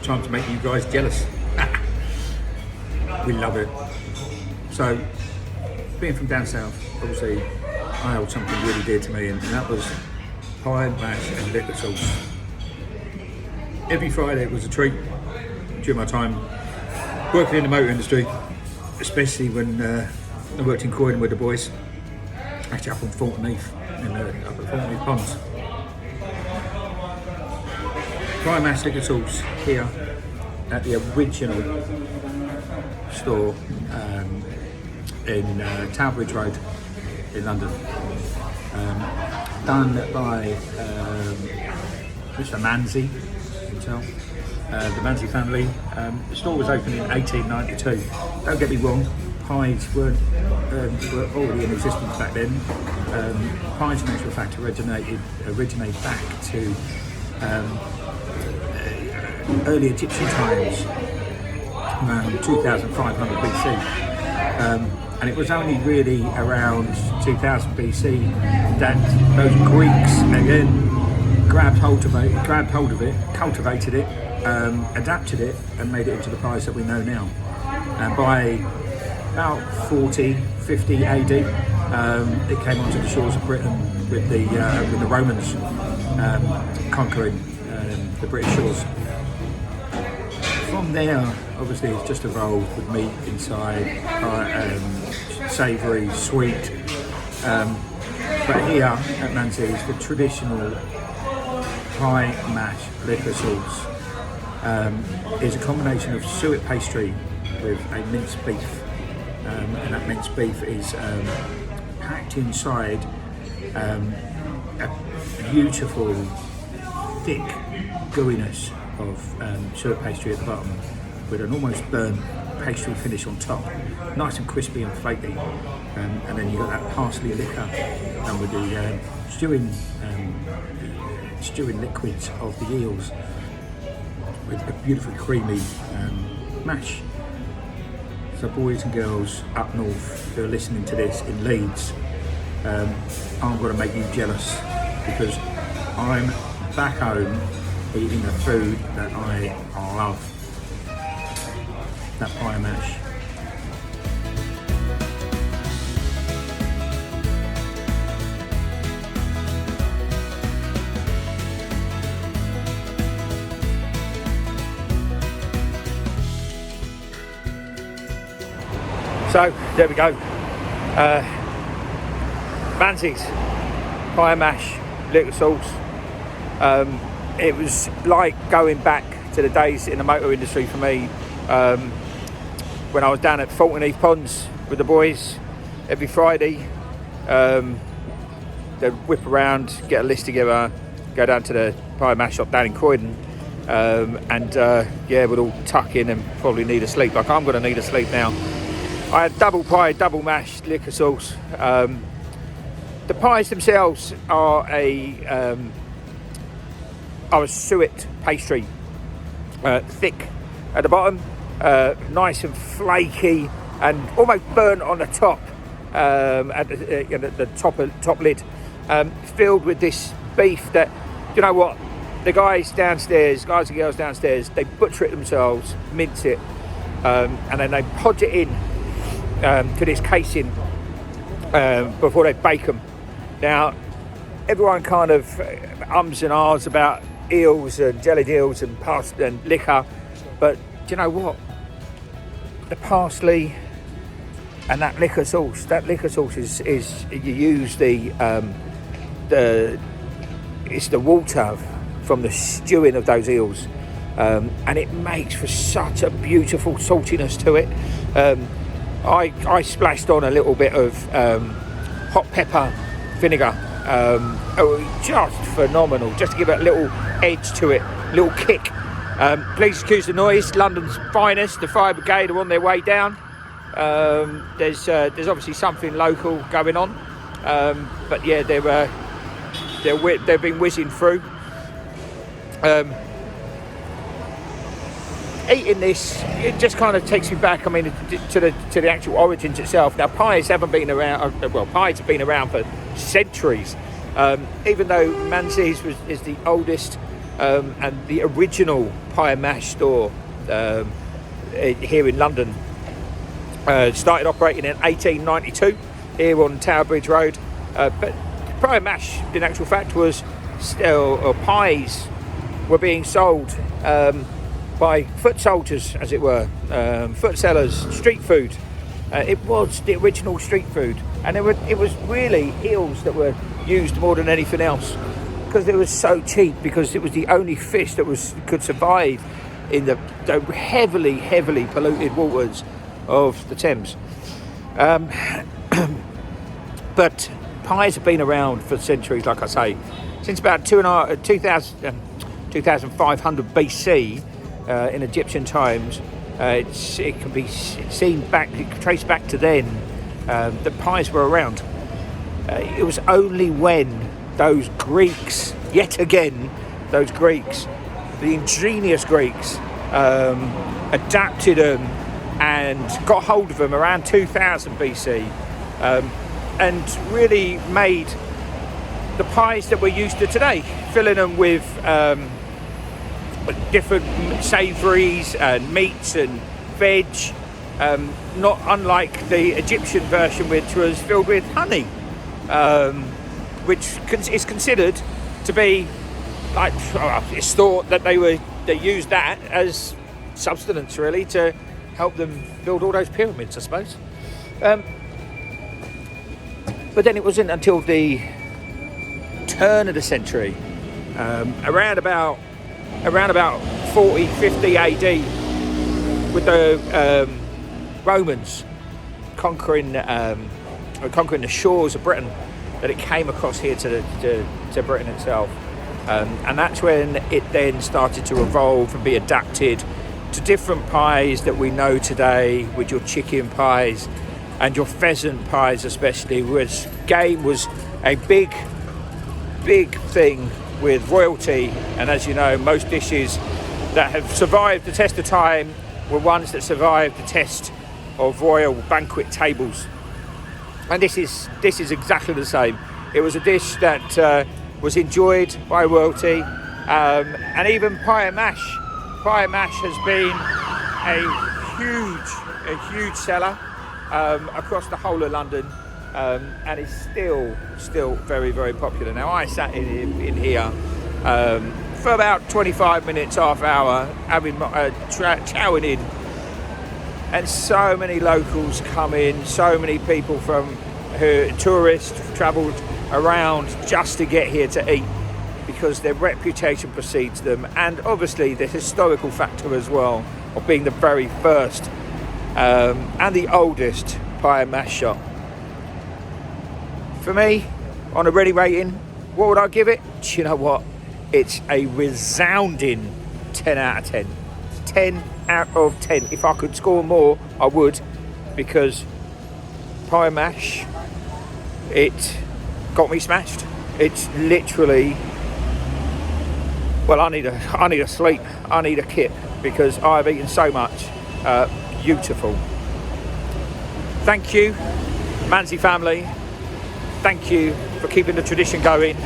time to make you guys jealous. We love it. So, being from down south, obviously, I held something really dear to me, and that was pie, mash, and liquor sauce. Every Friday it was a treat during my time working in the motor industry, especially when I worked in Croydon with the boys, actually up on Thornton Heath, up at Thornton Heath Ponds. Pie, mash, liquor sauce here at the original store in Towerbridge Road in London, done by Mr. Manze himself, the Manze family. The store was opened in 1892. Don't get me wrong, pies were already in existence back then. Pies, in actual fact, originate back to early Egyptian times, around 2500 BC. And it was only really around 2000 BC that those Greeks again grabbed hold of it, cultivated it, adapted it, and made it into the pies that we know now. And by about 50 AD, it came onto the shores of Britain with the Romans conquering the British shores. From there, obviously, it's just evolved with meat inside, savoury, sweet. But here at Manze's, the traditional pie, mash, liquor sauce is a combination of suet pastry with a minced beef. And that minced beef is packed inside a beautiful, thick gooiness of suet pastry at the bottom, with an almost burnt pastry finish on top, nice and crispy and flaky, and then you got that parsley liquor, and with the stewing liquids of the eels, with a beautifully creamy mash. So boys and girls up north who are listening to this in Leeds, I'm going to make you jealous, because I'm back home eating a food that I love, that pie and mash. So there we go, Manze's pie and mash, liquor sauce. It was like going back to the days in the motor industry for me, when I was down at Thornton Heath Ponds with the boys every Friday. They'd whip around, get a list together, go down to the pie and mash shop down in Croydon, and we'd all tuck in and probably need a sleep. Like I'm going to need a sleep now. I had double pie, double mash, liquor sauce. The pies themselves are a suet pastry, thick at the bottom, nice and flaky, and almost burnt on the top, at the top lid, filled with this beef that, you know what, the guys and girls downstairs, they butcher it themselves, mince it, and then they podge it in to this casing before they bake them. Now, everyone kind of ums and ahs about eels and jellied eels and parsley and liquor, but do you know what? The parsley and that liquor sauce is you use it's the water from the stewing of those eels, and it makes for such a beautiful saltiness to it. I splashed on a little bit of hot pepper vinegar. Just phenomenal, just to give it a little edge to it, little kick. Please excuse the noise. London's finest, the fire brigade, are on their way down. There's obviously something local going on, but yeah, they've been whizzing through. Eating this, it just kind of takes me back, I mean, to the actual origins itself. Now, pies haven't been around, pies have been around for centuries. Even though Manze's is the oldest and the original pie and mash store here in London started operating in 1892 here on Tower Bridge Road. But pie and mash, in actual fact, was still pies were being sold by foot soldiers, as it were, foot sellers, street food. It was the original street food, and it was really eels that were used more than anything else, because it was so cheap, because it was the only fish that could survive in the heavily polluted waters of the Thames. But pies have been around for centuries, like I say, since about 2500 BC in Egyptian times. It can be seen back, traced back to then, that pies were around. It was only when those Greeks, yet again, the ingenious Greeks, adapted them and got hold of them around 2000 BC, and really made the pies that we're used to today, filling them with different savouries and meats and veg, not unlike the Egyptian version, which was filled with honey, which is considered to be like, it's thought that they used that as substance really to help them build all those pyramids, I suppose. But then it wasn't until the turn of the century, around about 40, 50 AD, with the Romans conquering the shores of Britain, that it came across here to Britain itself. And that's when it then started to evolve and be adapted to different pies that we know today, with your chicken pies and your pheasant pies especially, which game was a big thing with royalty. And as you know, most dishes that have survived the test of time were ones that survived the test of royal banquet tables. And this is exactly the same. It was a dish that was enjoyed by royalty, and even pie and mash. Pie and mash has been a huge seller across the whole of London, and is still very, very popular. Now, I sat in here for about 25 minutes, half hour, having chowing in, and so many locals come in, so many people who tourists travelled around just to get here to eat, because their reputation precedes them, and obviously the historical factor as well of being the very first and the oldest pie and mash shop. For me, on a ready rating, what would I give it? Do you know what? It's a resounding 10 out of 10. 10 out of 10. If I could score more, I would, because pie and mash, it got me smashed. It's literally, well, I need a sleep, I need a kit, because I've eaten so much. Beautiful. Thank you, Manze family. Thank you for keeping the tradition going.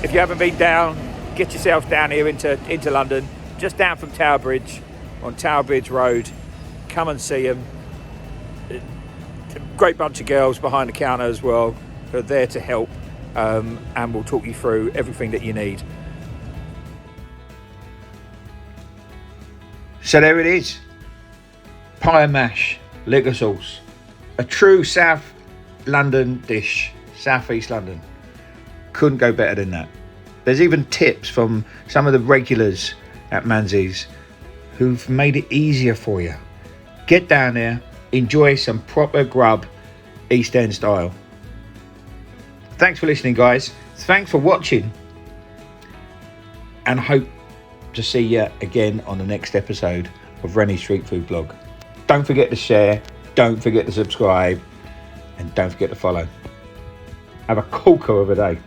If you haven't been down, get yourself down here into London, just down from Tower Bridge, on Tower Bridge Road. Come and see them. Great bunch of girls behind the counter as well, who are there to help, and will talk you through everything that you need. So there it is. Pie and mash, liquor sauce. A true South London dish, South East London. Couldn't go better than that. There's even tips from some of the regulars at Manze's who've made it easier for you. Get down there, enjoy some proper grub, East End style. Thanks for listening, guys. Thanks for watching, and hope to see you again on the next episode of Ranie Street Food Blog. Don't forget to share, don't forget to subscribe, and don't forget to follow. Have a corker of a day.